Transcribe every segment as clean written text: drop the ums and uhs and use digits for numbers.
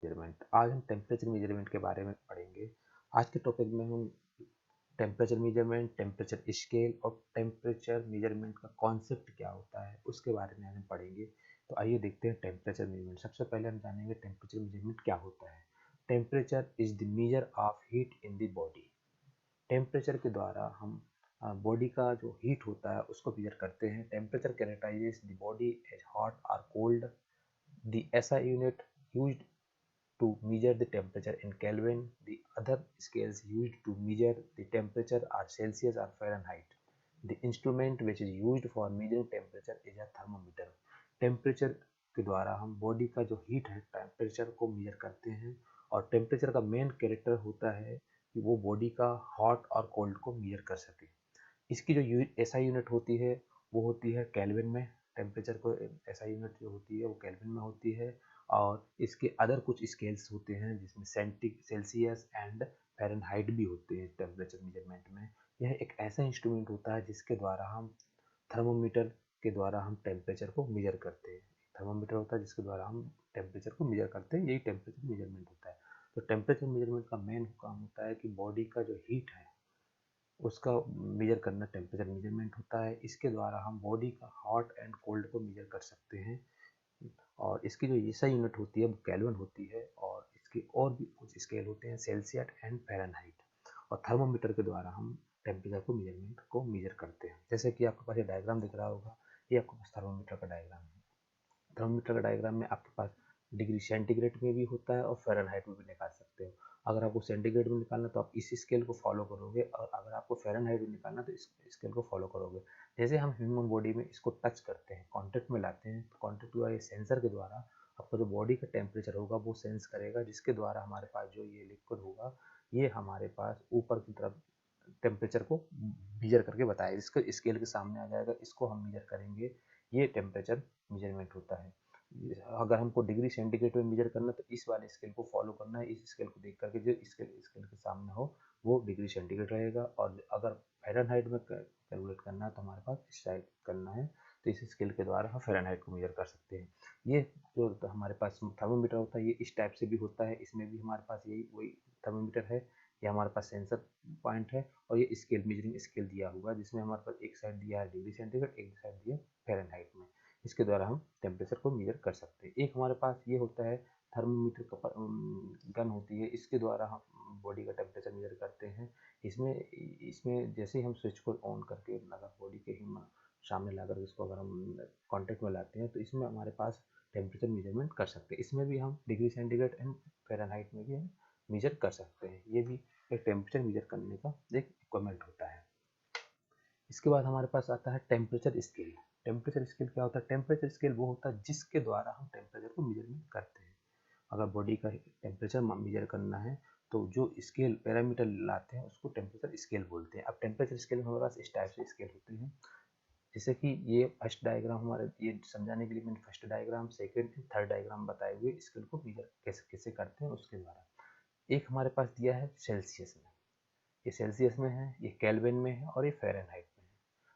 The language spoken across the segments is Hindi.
मेजरमेंट। आज हम टेम्परेचर मेजरमेंट के बारे में पढ़ेंगे। आज के टॉपिक में हम टेम्परेचर मेजरमेंट, टेम्परेचर स्केल और टेम्परेचर मेजरमेंट का कॉन्सेप्ट क्या होता है उसके बारे में हम पढ़ेंगे। तो आइए देखते हैं टेम्परेचर मेजरमेंट। सबसे पहले हम जानेंगे टेम्परेचर मेजरमेंट क्या होता है। Temperature is the measure of heat in the body. Temperature के द्वारा हम बॉडी का जो हीट होता है उसको मेजर करते हैं। Temperature characterises the body as hot और cold. The SI unit used to measure the temperature in Kelvin. The other scales used to measure the temperature are Celsius or Fahrenheit. The instrument which is used for measuring temperature is a thermometer. Temperature के द्वारा हम बॉडी का जो हीट है टेम्परेचर को मेजर करते हैं और टेम्परेचर का मेन कैरेक्टर होता है कि वो बॉडी का हॉट और कोल्ड को मेजर कर सके। इसकी जो SI यूनिट होती है वो होती है केल्विन में। टेम्परेचर को SI यूनिट जो होती है वो केल्विन में होती है। और इसके अदर कुछ स्केल्स होते हैं जिसमें सेल्सियस एंड फ़ारेनहाइट भी होते हैं टेम्परेचर मेजरमेंट में। यह एक ऐसा इंस्ट्रूमेंट होता है जिसके द्वारा हम थर्मोमीटर के द्वारा हम टेम्परेचर को मेजर करते हैं। थर्मोमीटर होता है जिसके द्वारा हम टेम्परेचर को मेजर करते हैं, यही टेम्परेचर मेजरमेंट होता है। तो टेम्परेचर मेजरमेंट का मेन काम होता है कि बॉडी का जो हीट है उसका मेजर करना टेम्परेचर मेजरमेंट होता है। इसके द्वारा हम बॉडी का हॉट एंड कोल्ड को मेजर कर सकते हैं। और इसकी जो SI यूनिट होती है वो केल्विन होती है और इसके और भी कुछ स्केल होते हैं सेल्सियस एंड फ़ारेनहाइट। और थर्मोमीटर के द्वारा हम टेम्परेचर को मेजरमेंट को मेजर करते हैं। जैसे कि आपके पास ये डायग्राम दिख रहा होगा, ये आपके पास थर्मोमीटर का डायग्राम है। थर्मोमीटर का डायग्राम में आपके पास डिग्री सेंटीग्रेड में भी होता है और फ़ारेनहाइट में भी निकाल सकते हो। अगर आपको सेंटीग्रेड में निकालना तो आप इस स्केल को फॉलो करोगे और अगर आपको फ़ारेनहाइट में निकालना तो इस स्केल को फॉलो करोगे। जैसे हम ह्यूमन बॉडी में इसको टच करते हैं, कॉन्टेक्ट में लाते हैं, तो कॉन्टेक्ट के द्वारा ये सेंसर के द्वारा आपका जो बॉडी का टेम्परेचर होगा वो सेंस करेगा, जिसके द्वारा हमारे पास जो ये लिक्विड होगा ये हमारे पास ऊपर की तरफ टेम्परेचर को मेजर करके बताएगा। इसको स्केल के सामने आ जाएगा, इसको हम मेजर करेंगे, ये टेम्परेचर मेजरमेंट होता है। अगर हमको डिग्री सेंटीग्रेड में मेजर करना तो इस वाले स्केल को फॉलो करना है। इस स्केल को देख करके जो स्केल के सामने हो वो डिग्री सेंटीग्रेड रहेगा। और अगर फ़ारेनहाइट में कैलकुलेट करना है तो हमारे पास इस टाइप करना है, तो इस स्केल के द्वारा हम फ़ारेनहाइट को मेजर कर सकते हैं। ये जो हमारे पास थर्मोमीटर होता है ये इस टाइप से भी होता है, इसमें भी हमारे पास यही वही थर्मोमीटर है। ये हमारे पास सेंसर पॉइंट है और ये स्केल मेजरिंग स्केल दिया हुआ है जिसमें हमारे पास एक साइड दिया है डिग्री सेंटीग्रेड, एक साइड दिया है फ़ारेनहाइट में। इसके द्वारा हम टेम्परेचर को मेजर कर सकते हैं। एक हमारे पास ये होता है थर्मोमीटर का गन होती है, इसके द्वारा हम बॉडी का टेम्परेचर मेजर करते हैं। इसमें इसमें जैसे ही हम स्विच को ऑन करके अगर बॉडी के ही सामने ला कर इसको अगर हम कॉन्टेक्ट में लाते हैं तो इसमें हमारे पास टेम्परेचर मेजरमेंट कर सकते हैं। इसमें भी हम डिग्री सेंटीग्रेड एंड फ़ारेनहाइट में भी हम मेजर कर सकते हैं। ये भी एक टेम्परेचर मेजर करने का एक इक्विपमेंट होता है। इसके बाद हमारे पास आता है टेम्परेचर स्केल। टेम्परेचर स्केल क्या होता है? टेम्परेचर स्केल वो होता है जिसके द्वारा हम टेम्परेचर को मेजरमेंट करते हैं। अगर बॉडी का टेम्परेचर मेजर करना है तो जो स्केल पैरामीटर लाते हैं उसको टेम्परेचर स्केल बोलते हैं। अब टेम्परेचर स्केल हमारे पास इस टाइप से स्केल होते हैं, जैसे कि ये फर्स्ट डायग्राम हमारे, ये समझाने के लिए मैंने first diagram, second and third diagram बताए हुए स्केल को मेजर कैसे कैसे करते हैं उसके द्वारा। एक हमारे पास दिया है सेल्सियस में, ये सेल्सियस में है, ये केल्विन में है और ये फ़ारेनहाइट में है।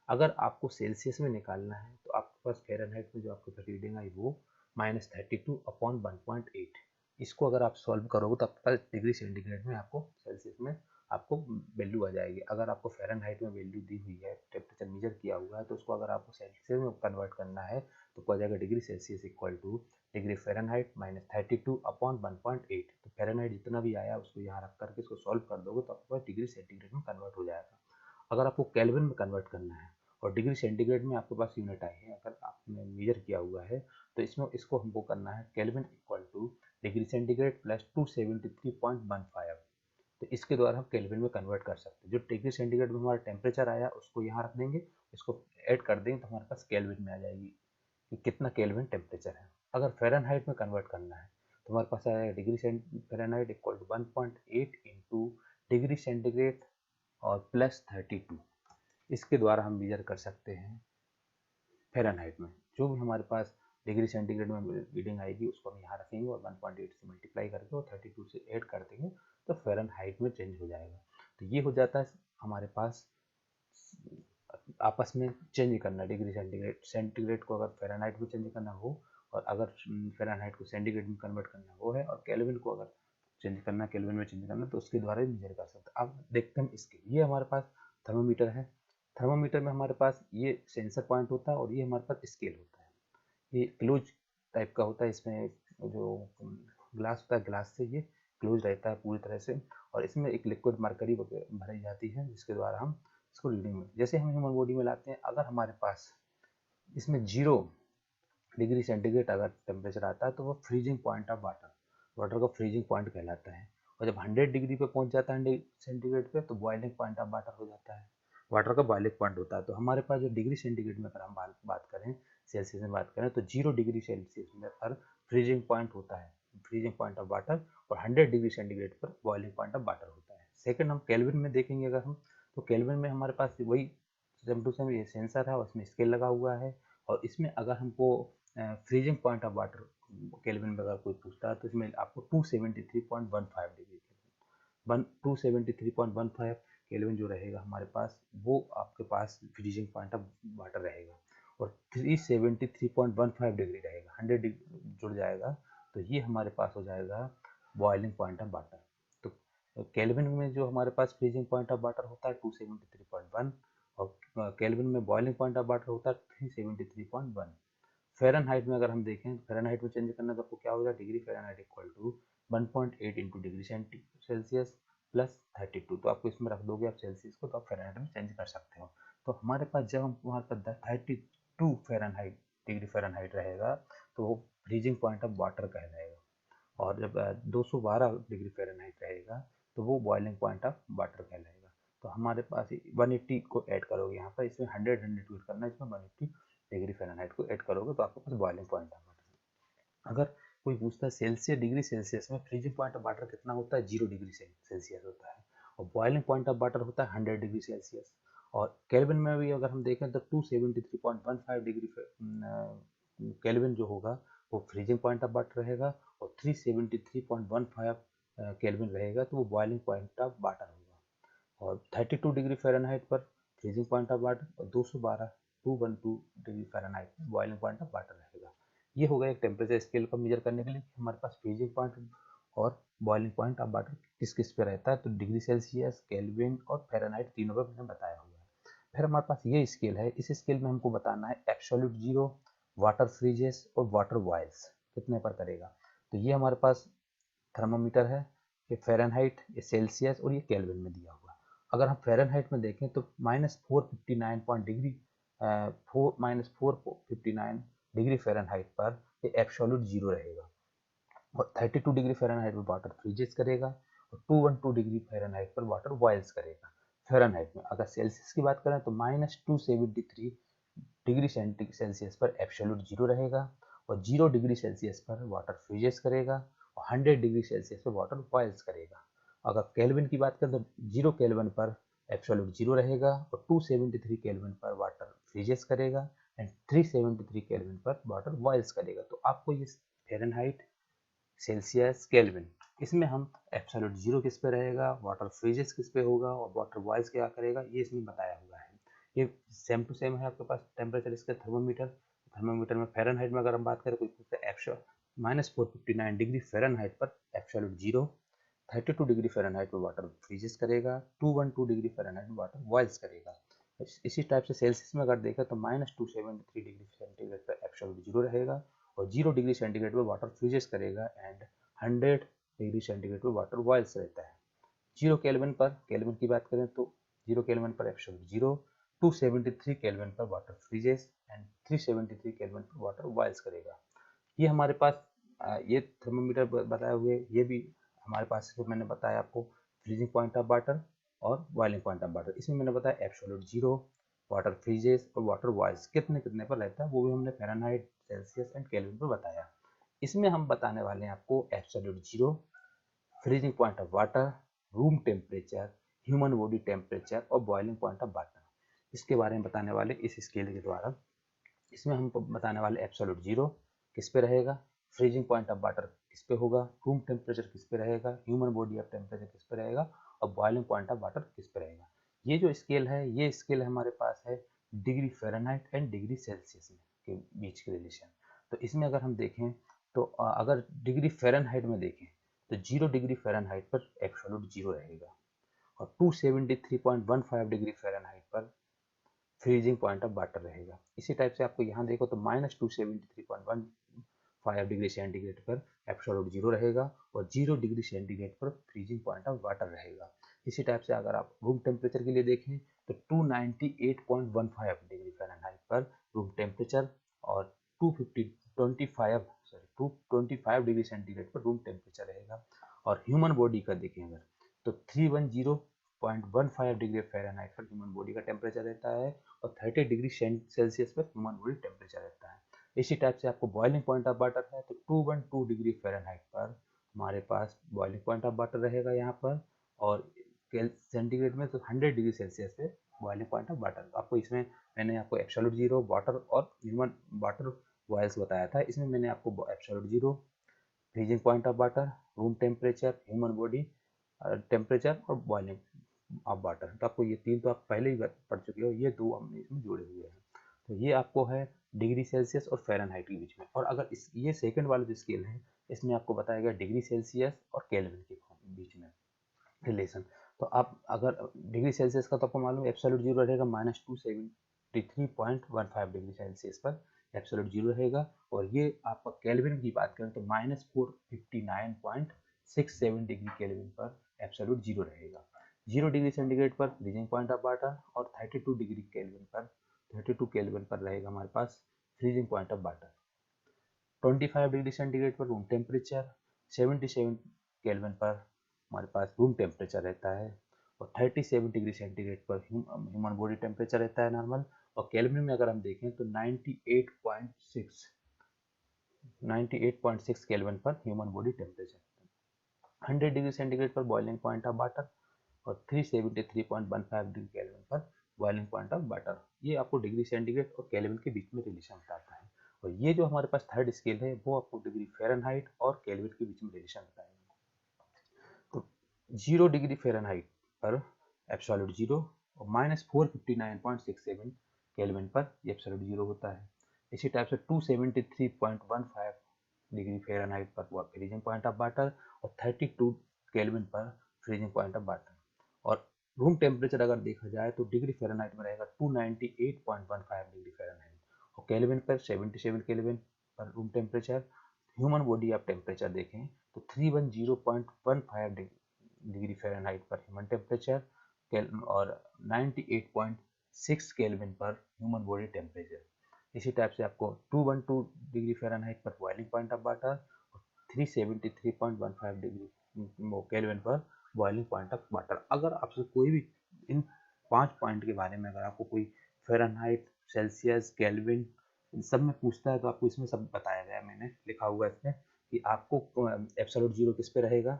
अगर आपको सेल्सियस में निकालना है तो आपके पास फ़ारेनहाइट में जो आपके पास रीडिंग आई वो -32/1.8। इसको अगर आप सॉल्व करोगे तो आपके पास डिग्री सेंटीग्रेड में आपको सेल्सियस में आपको वैल्यू आ जाएगी। अगर आपको फ़ारेनहाइट में वैल्यू दी हुई है, टेम्परेचर मेजर किया हुआ है, तो उसको अगर आपको सेल्सियस में कन्वर्ट करना है तो आ जाएगा degree Celsius equal two degree Fahrenheit -32/1.8। तो फ़ारेनहाइट जितना भी आया उसको यहाँ रख करके इसको सॉल्व कर दोगे तो आपके पास डिग्री सेंटीग्रेड में कन्वर्ट हो जाएगा। अगर आपको केल्विन में कन्वर्ट करना है और डिग्री सेंटीग्रेड में आपके पास यूनिट आई है, अगर आपने मेजर किया हुआ है तो इसमें इसको हमको करना है kelvin equal two degree centigrade plus 273.15। तो इसके द्वारा हम केल्विन में कन्वर्ट कर सकते हैं। जो डिग्री सेंटीग्रेड में हमारा टेम्परेचर आया उसको यहाँ रख देंगे, इसको ऐड कर देंगे तो हमारे पास केल्विन में आ जाएगी कि कितना केल्विन टेम्परेचर है। अगर फ़ारेनहाइट में कन्वर्ट करना है तो हमारे पास आएगा degree Fahrenheit equal to 1.8 into degree centigrade और प्लस 32। इसके द्वारा हम मेजर कर सकते हैं फ़ारेनहाइट में। जो भी हमारे पास डिग्री सेंटीग्रेड में रीडिंग आएगी उसको हम यहाँ रखेंगे और 1.8 से मल्टीप्लाई करके और 32 से ऐड कर देंगे तो फ़ारेनहाइट में चेंज हो जाएगा। तो ये हो जाता है हमारे पास आपस में चेंज करना डिग्री सेंटीग्रेड को अगर फ़ारेनहाइट में चेंज करना हो और अगर फ़ारेनहाइट को सेंटीग्रेड में कन्वर्ट करना वो है, और केल्विन को अगर चेंज करना, केल्विन में चेंज करना, तो उसके द्वारा ही मेजर कर सकते हैं। अब देखते हैं इसके, ये हमारे पास थर्मोमीटर है। थर्मोमीटर में हमारे पास ये सेंसर पॉइंट होता है और ये हमारे पास स्केल होता है। ये क्लोज टाइप का होता है, इसमें जो ग्लास होता है, ग्लास से ये क्लोज रहता है पूरी तरह से, और इसमें एक लिक्विड मरकरी भरी जाती है जिसके द्वारा हम इसको रीडिंग में, जैसे हम ह्यूमन बॉडी में लाते हैं, अगर हमारे पास इसमें 0 डिग्री सेंटीग्रेड अगर टेम्परेचर आता है तो वो freezing point of water, water का फ्रीजिंग पॉइंट कहलाता है। और जब 100 डिग्री पे पहुंच जाता है 100 सेंटीग्रेड पे, तो बॉइलिंग पॉइंट ऑफ वाटर हो जाता है, वाटर का बॉइलिंग पॉइंट होता है। तो हमारे पास जो डिग्री सेंटीग्रेड में अगर हम बात करें, सेल्सियस में बात करें, तो 0 डिग्री सेल्सियस में पर फ्रीजिंग पॉइंट होता है, फ्रीजिंग पॉइंट ऑफ वाटर, और 100 डिग्री सेंटीग्रेड पर बॉइलिंग पॉइंट ऑफ वाटर होता है। सेकंड हम केल्विन में देखेंगे अगर हम, तो केल्विन में हमारे पास वही सेम टू सेम ये सेंसर है और इसमें स्केल लगा हुआ है, और इसमें अगर हमको freezing point of water kelvin में अगर कोई पूछता है तो इसमें आपको 273.15 डिग्री 273.15 केल्विन जो रहेगा हमारे पास, वो आपके पास फ्रीजिंग पॉइंट ऑफ वाटर रहेगा, और 373.15 डिग्री रहेगा, 100 डिग्री जुड़ जाएगा, तो ये हमारे पास हो जाएगा बॉइलिंग पॉइंट ऑफ वाटर। तो केल्विन में जो हमारे पास फ्रीजिंग पॉइंट ऑफ वाटर होता है 273.1, और केल्विन में बॉइलिंग पॉइंट ऑफ वाटर होता है 373.1। फ़ारेनहाइट में अगर हम देखें, फ़ारेनहाइट में चेंज करना तो आपको क्या होगा, degree Fahrenheit equal to 1.8 into degree Celsius plus 32, तो आपको इसमें रख दोगे आप सेल्सियस को, तो आप फ़ारेनहाइट में चेंज कर सकते हो। तो हमारे पास जब हमारे पास 32 फ़ारेनहाइट डिग्री फ़ारेनहाइट रहेगा तो वो फ्रीजिंग पॉइंट ऑफ वाटर कहलाएगा, और जब 212 डिग्री फ़ारेनहाइट रहेगा तो वो बॉइलिंग पॉइंट ऑफ वाटर कहलाएगा। तो हमारे पास 180 को ऐड करोगे यहाँ पर, इसमें 100 को ऐड करना है, इसमें 180 डिग्री फ़ारेनहाइट को ऐड करोगे तो आपके पास बॉइलिंग पॉइंट ऑफ वाटर। अगर कोई पूछता है सेल्सियस डिग्री सेल्सियस में फ्रीजिंग पॉइंट ऑफ वाटर कितना होता है, 0 डिग्री सेल्सियस होता है, और बॉइलिंग पॉइंट ऑफ वाटर होता है 100 डिग्री सेल्सियस। और केल्विन में भी अगर हम देखें तो 273.15 डिग्री केल्विन जो होगा वो फ्रीजिंग पॉइंट ऑफ वाटर रहेगा, और 373.15 केल्विन रहेगा तो वो बॉइलिंग पॉइंट ऑफ वाटर होगा। और 32 डिग्री फ़ारेनहाइट पर फ्रीजिंग पॉइंट ऑफ वाटर, और 212 degree Fahrenheit boiling point of water रहेगा। ये होगा एक टेम्परेचर स्केल को मेजर करने के लिए कि हमारे पास फ्रीजिंग पॉइंट और बॉइलिंग पॉइंट ऑफ वाटर किस किस पे रहता है। तो डिग्री सेल्सियस, केल्विन और फ़ारेनहाइट तीनों पे मैंने बताया हुआ है। फिर हमारे पास ये स्केल है, इस स्केल में हमको बताना है एब्सोल्यूट जीरो, वाटर फ्रीजेस और वाटर बॉयल्स कितने पर करेगा। तो ये हमारे पास थर्मामीटर है, ये फ़ारेनहाइट, ये सेल्सियस और ये केल्विन में दिया हुआ है। अगर हम फ़ारेनहाइट में देखें तो -459 डिग्री फ़ारेनहाइट पर ये एब्सोल्यूट जीरो रहेगा, और 32 डिग्री फ़ारेनहाइट पर वाटर फ्रीजेस करेगा, और 212 डिग्री फ़ारेनहाइट पर वाटर बॉयल्स करेगा फ़ारेनहाइट में। अगर सेल्सियस की बात करें तो -273 डिग्री सेल्सियस पर एब्सोल्यूट जीरो रहेगा, और 0 डिग्री सेल्सियस पर वाटर फ्रीजेस करेगा, और 100 डिग्री सेल्सियस पर वाटर बॉयल्स करेगा। अगर केल्विन की बात करें तो 0 केल्विन पर एब्सोल्यूट जीरो रहेगा, और 273 केल्विन पर वाटर फ्रीजेस करेगा, एंड 373 केल्विन पर वाटर बॉयल्स करेगा। तो आपको ये फ़ारेनहाइट, सेल्सियस, केल्विन, इसमें हम एब्सोल्यूट जीरो किस पे रहेगा, वाटर फ्रीजेस किस पे होगा, और वाटर बॉयल्स क्या करेगा, ये इसमें बताया हुआ है। ये सेम टू सेम है आपके पास टेम्परेचर इसका थर्मोमीटर। थर्मोमीटर में फ़ारेनहाइट में अगर हम बात करें, कोई -459 डिग्री फ़ारेनहाइट पर एब्सोल्यूट जीरो, 32 डिग्री फ़ारेनहाइट पर वाटर फ्रीजेस करेगा, 212 डिग्री फ़ारेनहाइट में वाटर बॉयल्स करेगा। इसी टाइप से सेल्सियस में अगर देखा तो -273 डिग्री सेंटीग्रेड पर एब्सोल्यूट जीरो रहेगा, और 0 डिग्री सेंटीग्रेड पर वाटर फ्रीजेस करेगा, एंड 100 डिग्री सेंटीग्रेड पर वाटर बॉयल्स रहता है। 0 केल्विन पर, केल्विन की बात करें तो 0 केल्विन पर एब्सोल्यूट जीरो, 273 केल्विन पर वाटर फ्रीजेस, एंड 373 केल्विन पर वाटर बॉयल्स करेगा। ये हमारे पास ये थर्मोमीटर बताए हुए, ये भी हमारे पास जो मैंने बताया आपको फ्रीजिंग पॉइंट ऑफ वाटर और बॉइलिंग पॉइंट ऑफ वाटर, इसमें मैंने बताया एब्सोल्यूट जीरो, वाटर फ्रीजेस और वाटर बॉयल्स कितने कितने पर रहता है, वो भी हमने फ़ारेनहाइट, सेल्सियस एंड केल्विन पर बताया। इसमें हम बताने वाले हैं आपको absolute zero, freezing point of water, room temperature, human body temperature और बॉइलिंग पॉइंट ऑफ वाटर, इसके बारे में बताने वाले इस स्केल के द्वारा। इसमें हम बताने वाले एब्सोल्यूट जीरो किस पे रहेगा, फ्रीजिंग पॉइंट ऑफ वाटर किस पे होगा, रूम टेम्परेचर किस पे रहेगा, ह्यूमन बॉडी ऑफ टेम्परेचर किस पे रहेगा, और बॉइलिंग पॉइंट ऑफ वाटर किस पे रहेगा। ये जो स्केल है, ये स्केल हमारे पास है degree Fahrenheit and degree Celsius के बीच के रिलेशन। तो इसमें अगर हम देखें तो अगर डिग्री फ़ारेनहाइट में देखें तो 0 डिग्री फ़ारेनहाइट पर एब्सोल्यूट 0 रहेगा और 273.15 डिग्री फ़ारेनहाइट पर फ्रीजिंग पॉइंट ऑफ वाटर रहेगा। इसी टाइप से आपको यहाँ देखो तो -273.15 डिग्री सेंटीग्रेड पर एब्सोल्यूट 0 रहेगा और 0 डिग्री सेंटीग्रेड पर फ्रीजिंग पॉइंट ऑफ वाटर रहेगा। इसी टाइप से अगर आप रूम टेम्परेचर के लिए देखें तो 298.15 डिग्री फ़ारेनहाइट पर रूम टेम्परेचर और 225 डिग्री सेंटीग्रेड पर रूम टेम्परेचर रहेगा। और ह्यूमन बॉडी का देखें अगर तो 310.15 डिग्री फ़ारेनहाइट पर ह्यूमन बॉडी का टेम्परेचर रहता है और 30 डिग्री सेल्सियस पर ह्यूमन बॉडी टेम्परेचर रहता है। इसी टाइप से आपको बॉइलिंग पॉइंट ऑफ वाटर है तो 212 डिग्री फ़ारेनहाइट पर हमारे पास बॉइलिंग पॉइंट ऑफ वाटर रहेगा यहाँ पर, और सेंटीग्रेड में तो 100 डिग्री सेल्सियस पे बॉइलिंग पॉइंट ऑफ वाटर। आपको इसमें मैंने आपको एब्सोल्यूट 0 वाटर और ह्यूमन वाटर बॉयल्स बताया था, इसमें मैंने आपको absolute 0, freezing point of water, room temperature, human body temperature और बॉइलिंग ऑफ वाटर, तो आपको ये 3 तो आप पहले ही पढ़ चुके हो, ये 2 हमने इसमें जोड़े हुए हैं। तो ये आपको है डिग्री सेल्सियस और फ़ारेनहाइट के बीच में। और अगर इस ये सेकंड वाला जो स्केल है इसमें आपको बताया गया डिग्री सेल्सियस और केल्विन के बीच में रिलेशन। तो आप अगर डिग्री सेल्सियस का तो आपको मालूम है एब्सोल्यूट 0 रहेगा -273.15 डिग्री सेल्सियस पर एब्सोल्यूट 0 रहेगा, और ये आपका केल्विन की बात करें तो -459.67 डिग्री केल्विन पर एब्सोल्यूट 0 रहेगा। 0 डिग्री सेंटीग्रेड पर फ्रीजिंग पॉइंट ऑफ वाटर और 32 डिग्री केल्विन पर रहेगा हमारे पास freezing point of water. 25 degree centigrade पर रूम टेम्परेचर, 77 केल्विन पर हमारे पास रूम टेम्परेचर रहता है और 37 डिग्री सेंटीग्रेड पर ह्यूमन बॉडी टेम्परेचर रहता है नॉर्मल। और केल्विन में अगर हम देखें तो 98.6 केल्विन पर human body temperature, 100 degree centigrade पर बॉइलिंग पॉइंट ऑफ वाटर और 373.15 डिग्री केल्विन पर बॉइलिंग पॉइंट ऑफ वाटर। ये आपको डिग्री सेंटीग्रेड और केल्विन के बीच में रिलेशन बताता है। और ये जो हमारे पास थर्ड स्केल है वो आपको डिग्री फ़ारेनहाइट और केल्विन के बीच में रिलेशन बताएगा। तो 0 डिग्री फ़ारेनहाइट पर एब्सोल्यूट 0 और -459.67 केल्विन पर एब्सोल्यूट 0 होता है। इसी टाइप से 273.15 डिग्री फ़ारेनहाइट पर फ्रीजिंग पॉइंट ऑफ वाटर और 32 केल्विन पर फ्रीजिंग पॉइंट ऑफ वाटर। और रूम टेम्परेचर अगर देखा जाए तो डिग्री फ़ारेनहाइट में रहेगा 298.15 डिग्री फ़ारेनहाइट और केल्विन पर 77 केल्विन पर रूम टेम्परेचर। ह्यूमन बॉडी आप टेम्परेचर देखें तो 310.15 डिग्री फ़ारेनहाइट पर ह्यूमन टेम्परेचर और 98.6 केल्विन पर ह्यूमन बॉडी टेम्परेचर। इसी टाइप से आपको 212 डिग्री फ़ारेनहाइट पर बॉइलिंग पॉइंट ऑफ वाटर और 373.15 डिग्री केल्विन पर बॉइलिंग पॉइंट ऑफ वाटर। अगर आपसे कोई भी इन 5 पॉइंट के बारे में अगर आपको कोई फ़ारेनहाइट, सेल्सियस, केल्विन इन सब में पूछता है तो आपको इसमें सब बताया गया है, मैंने लिखा हुआ है इसमें कि आपको एब्सोल्यूट 0 किस पे रहेगा,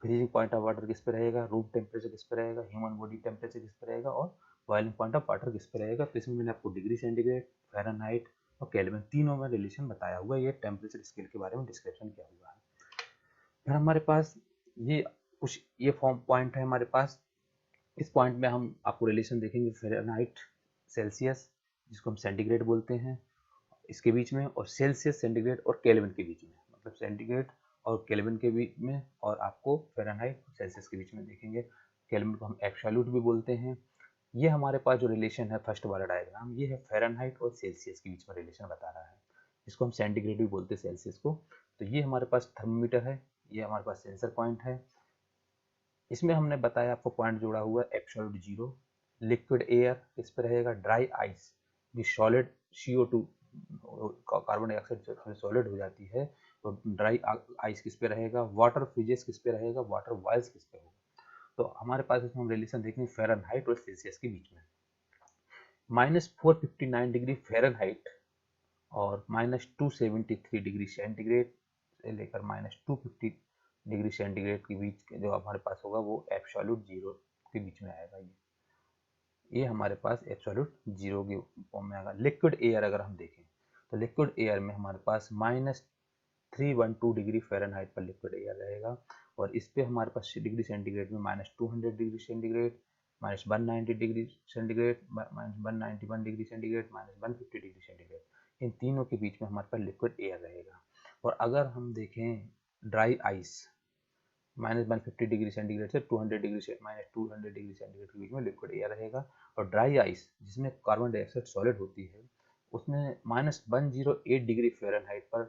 फ्रीजिंग पॉइंट ऑफ वाटर किस पे रहेगा, रूम टेम्परेचर किस पे रहेगा, ह्यूमन बॉडी टेम्परेचर किस पे रहेगा और बॉइलिंग पॉइंट ऑफ वाटर किस पे रहेगा। तो इसमें मैंने आपको डिग्री सेंटीग्रेड, फ़ारेनहाइट और केल्विन तीनों में रिलेशन बताया हुआ है, ये टेम्परेचर स्केल के बारे में डिस्क्रिप्शन किया हुआ है। फिर हमारे पास ये कुछ ये फॉर्म पॉइंट है हमारे पास। इस पॉइंट में हम आपको रिलेशन देखेंगे फ़ारेनहाइट, सेल्सियस जिसको हम सेंटीग्रेड बोलते हैं इसके बीच में, और सेल्सियस, सेंटीग्रेड और केल्विन के बीच में, मतलब सेंटीग्रेड और केल्विन के बीच में, और आपको फ़ारेनहाइट और सेल्सियस के बीच में देखेंगे। केल्विन को हम एब्सोल्यूट भी बोलते हैं। ये हमारे पास जो रिलेशन है फर्स्ट वाला डायग्राम, ये है फ़ारेनहाइट और सेल्सियस के बीच में रिलेशन बता रहा है, जिसको हम सेंटीग्रेड भी बोलते हैं सेल्सियस को। तो ये हमारे पास थर्मोमीटर है, ये हमारे पास सेंसर पॉइंट है। इसमें हमने बताया आपको पॉइंट जोड़ा हुआ है एब्सोल्यूट 0, लिक्विड एयर किस पे रहेगा, ड्राई आइस जो solid CO2 carbon dioxide solid हो जाती है तो ड्राई आइस किस पे रहेगा, वाटर फ्रीजेस किस पे रहेगा, वाटर बॉयल्स किस पे होगा। तो हमारे पास इसमें हम रिलेशन देखेंगे फ़ारेनहाइट और सेल्सियस के बीच में। -459 डिग्री फ़ारेनहाइट और -273 डिग्री सेंटीग्रेड से लेकर -250 डिग्री सेंटीग्रेड के बीच के जो हमारे पास होगा वो एब्सोल्यूट 0 के बीच में आएगा। ये हमारे पास एब्सोल्यूट 0 के फॉर्म में आएगा। लिक्विड एयर अगर हम देखें तो लिक्विड एयर में हमारे पास -312 डिग्री फ़ारेनहाइट पर लिक्विड एयर रहेगा और इस पे हमारे पास डिग्री सेंटीग्रेड में -200 degree centigrade, -190 degree centigrade, -191 degree centigrade, -150 degree centigrade, इन तीनों के बीच में हमारे पास लिक्विड एयर रहेगा। और अगर हम देखें ड्राई आइस, -150 डिग्री सेंटीग्रेड से 200 डिग्री से -200 डिग्री सेंटीग्रेड के बीच में लिक्विड एयर रहेगा। और ड्राई आइस जिसमें कार्बन डाइऑक्साइड सॉलिड होती है, उसमें -108 डिग्री फ़ारेनहाइट पर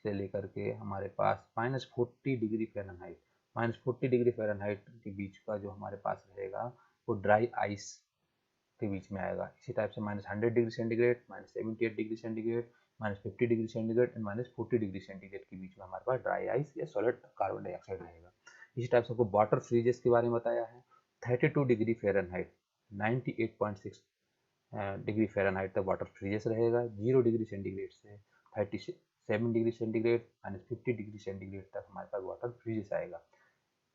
से लेकर के हमारे पास -40 डिग्री फ़ारेनहाइट, -40 डिग्री फ़ारेनहाइट के बीच का जो हमारे पास रहेगा वो ड्राई आइस के बीच में आएगा। इसी टाइप से -100 degree centigrade, -78 degree centigrade, -50 degree centigrade and -40 degree centigrade के बीच में हमारे पास ड्राई आइस या सॉलिड कार्बन डाइऑक्साइड रहेगा। इसी टाइप से आपको वाटर फ्रीजेस के बारे में बताया है। 32 डिग्री फ़ारेनहाइट 98.6 डिग्री फ़ारेनहाइट तक वाटर फ्रीजेस रहेगा। 0 डिग्री सेंटीग्रेड से 37 डिग्री सेंटीग्रेड -50 डिग्री सेंटीग्रेड तक हमारे पास वाटर फ्रीजेस आएगा।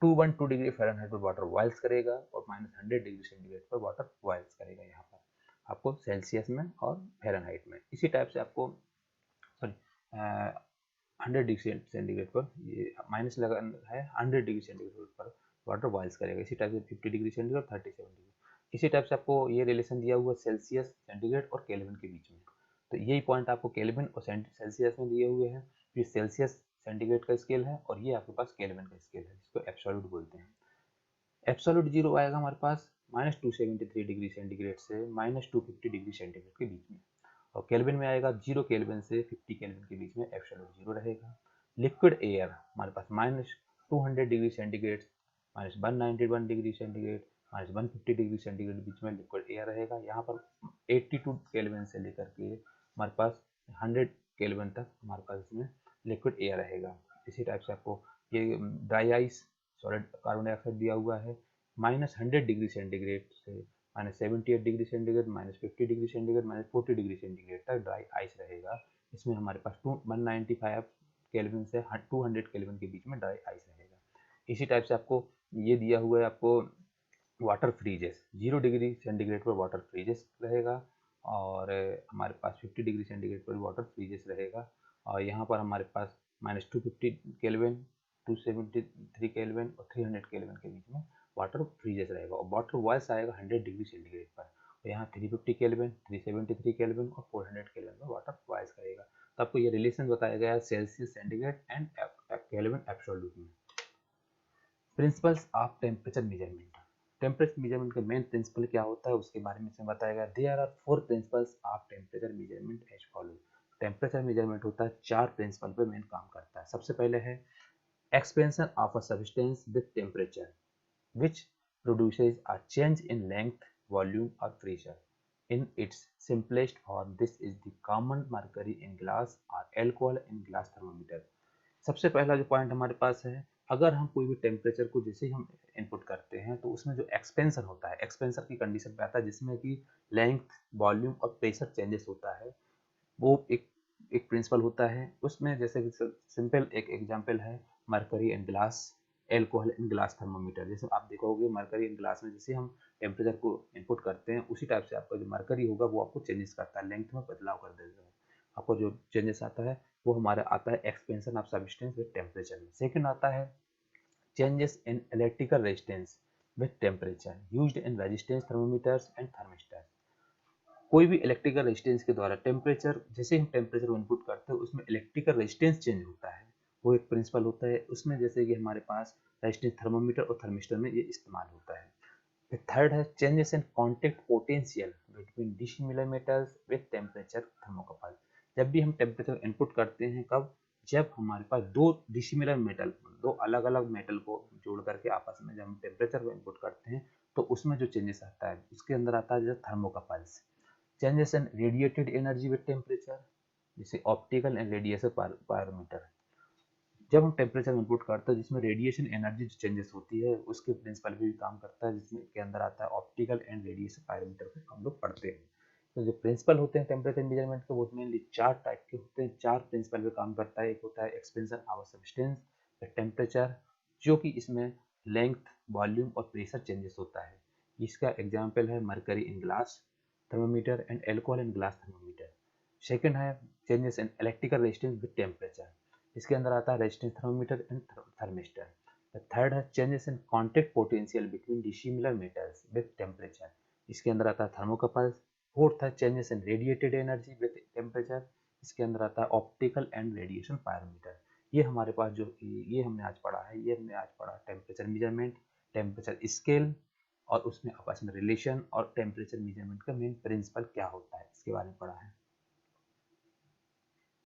212 डिग्री फ़ारेनहाइट पर वाटर बॉइल्स करेगा और -100 डिग्री सेंटीग्रेड पर वाटर बॉइल्स करेगा। यहाँ पर आपको सेल्सियस में और फ़ारेनहाइट में। इसी टाइप से आपको सॉरी 100 डिग्री सेंटीग्रेड पर ये माइनस लगा है, 100 डिग्री सेंटीग्रेड पर वाटर बॉइल्स करेगा। इसी टाइप से 50 डिग्री सेंटीग्रेड और 37 डिग्री। इसी टाइप से आपको ये रिलेशन दिया हुआ सेल्सियस, सेंटीग्रेड और केल्विन के बीच में। तो यही पॉइंट आपको केल्विन और सेल्सियस में दिए हुए हैं। ये सेल्सियस सेंटीग्रेड का स्केल है और ये आपके पास केल्विन का स्केल है, जिसको एब्सोल्यूट बोलते हैं। एब्सोल्यूट जीरो आएगा हमारे पास -273 डिग्री सेंटीग्रेड से -250 डिग्री सेंटीग्रेड के बीच में। और केल्विन में आएगा 0 केल्विन से 50 केल्विन के बीच में एब्सोल्यूट जीरो रहेगा। लिक्विड एयर हमारे पास -200 degree centigrade, -191 degree centigrade, -150 degree centigrade बीच में लिक्विड एयर रहेगा। यहाँ पर 82 केल्विन से लेकर के हमारे पास 100 केल्विन तक हमारे पास इसमें लिक्विड एयर रहेगा। इसी टाइप से आपको ये dry ice solid carbon dioxide दिया हुआ है -100 डिग्री सेंटीग्रेड से -78 degree centigrade, -50 degree centigrade, -40 degree centigrade तक ड्राई आइस रहेगा। इसमें हमारे पास 195 केल्विन से 200 केल्विन के बीच में ड्राई आइस रहेगा। इसी टाइप से आपको ये दिया हुआ है आपको वाटर फ्रीजेस, 0 डिग्री सेंटीग्रेड पर वाटर फ्रीजेस रहेगा और हमारे पास 50 डिग्री सेंटीग्रेड पर वाटर फ्रीजेस रहेगा। और यहाँ पर हमारे पास -250 केल्विन, 273 केल्विन और 300 केल्विन के बीच में वाटर फ्रीजेस रहेगा। और वाटर बॉइल्स आएगा 100 डिग्री सेंटीग्रेड पर। और यहाँ 350 केल्विन, 373 केल्विन और 400 केल्विन पर वाटर बॉइल्स करेगा। तो आपको ये रिलेशन बताया गया है Celsius, centigrade and kelvin absolute में। Principles of temperature measurement. Temperature measurement का मेन प्रिंसिपल क्या होता है उसके बारे में इसमें बताया गया। There are 4 principles of temperature measurement as follow. Temperature measurement होता है 4 प्रिंसिपल पे मेन काम करता है। सबसे पहले है expansion of a substance with temperature which produces a change in length, volume or pressure. In its simplest form, this is the common mercury in glass or alcohol in glass thermometer. सबसे पहला जो पॉइंट हमारे पास है, अगर हम कोई भी टेम्परेचर को जैसे ही हम इनपुट करते हैं तो उसमें जो एक्सपेंशन होता है, एक्सपेंशन की कंडीशन पे आता है जिसमें कि लेंथ, वॉल्यूम और प्रेशर चेंजेस होता है, वो एक प्रिंसिपल होता है। उसमें जैसे कि सिंपल एक एग्जांपल है mercury and glass, alcohol and glass thermometer. जैसे आप देखोगे मरकरी एंड ग्लास में जैसे हम टेम्परेचर को इनपुट करते हैं उसी टाइप से आपका जो मरकरी होगा वो आपको चेंजेस करता है, लेंथ में बदलाव कर देता है। आपको जो चेंजेस आता है वो हमारा आता है expansion of substance with temperature में। सेकेंड आता है changes in electrical resistance with temperature used in resistance thermometers and thermistor. कोई भी इलेक्ट्रिकल रेजिस्टेंस के द्वारा टेम्परेचर, जैसे हम टेम्परेचर को इनपुट करते हैं उसमें इलेक्ट्रिकल रेजिस्टेंस चेंज होता है, वो एक प्रिंसिपल होता है। उसमें जैसे कि हमारे पास रेजिस्टेंस थर्मोमीटर और थर्मिस्टर में ये इस्तेमाल होता है। फिर थर्ड है changes in contact potential between dissimilar metals with temperature thermocouple. जब भी हम टेम्परेचर इनपुट करते हैं, कब? जब हमारे पास दो डिसिमिलर मेटल, दो अलग अलग मेटल को जोड़ करके आपस में जब हम टेम्परेचर को इनपुट करते हैं तो उसमें जो चेंजेस आता है उसके अंदर आता है जैसे thermocouples. Changes in radiated energy with temperature, जैसे ऑप्टिकल एंड रेडिएशन पायरोमीटर। जब हम टेम्परेचर इनपुट करते हैं जिसमें रेडिएशन एनर्जी जो चेंजेस होती है उसके प्रिंसिपल भी काम करता है, जिसमें के अंदर आता है ऑप्टिकल एंड रेडिएशन पायरोमीटर को हम लोग पढ़ते हैं। तो जो प्रिंसिपल होते हैं टेम्परेचर मेजरमेंट के वो मेनली 4 टाइप के होते हैं, 4 प्रिंसिपल पे काम करता है। एक होता है expansion of substance with temperature, जो कि इसमें लेंथ, वॉल्यूम और प्रेशर चेंजेस होता है। इसका एग्जाम्पल है mercury in glass thermometer and alcohol in glass thermometer। Second है changes in electrical resistance with temperature, इसके अंदर आता है resistance thermometer and thermistor. Third है changes in contact potential between dissimilar metals with temperature, इसके अंदर आता है थर्मोकपल्स। फोर्थ है changes in radiated energy with temperature, इसके अंदर आता है ऑप्टिकल एंड रेडिएशन पायरोमीटर। ये हमारे पास जो ये हमने आज पढ़ा है, ये हमने आज पढ़ा टेम्परेचर मेजरमेंट, टेम्परेचर स्केल, और उसमें आपस में रिलेशन और टेम्परेचर मेजरमेंट का मेन प्रिंसिपल क्या होता है इसके बारे में पढ़ा है।